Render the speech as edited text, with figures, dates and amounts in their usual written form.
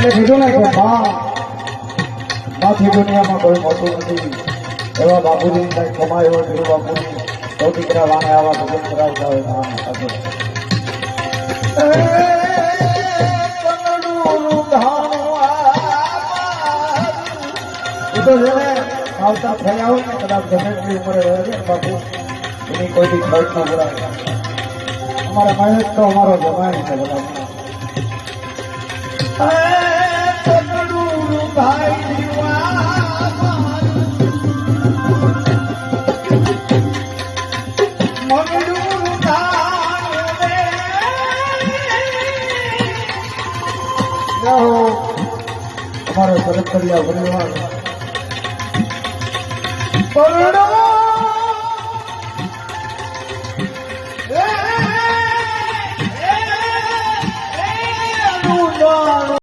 કીધું ને કે માથી દુનિયામાં કોઈ મોટું નથી એવા બાપુજી કઈ કમાય હોય ધીરુ બાપુજી તો દીકરા વાણે આવા ભજન કરાવતા હોય નામ સાથે તો જેને આવતા થયા હોય ને કદાચ ગમે એટલી ઉંમરે રહે છે બાપુ એની કોઈથી ખર્ચ ન કરાય અમારા મહેશ તો અમારો જમાય છે બધા અમારો સરસ કર્યા પરિવાર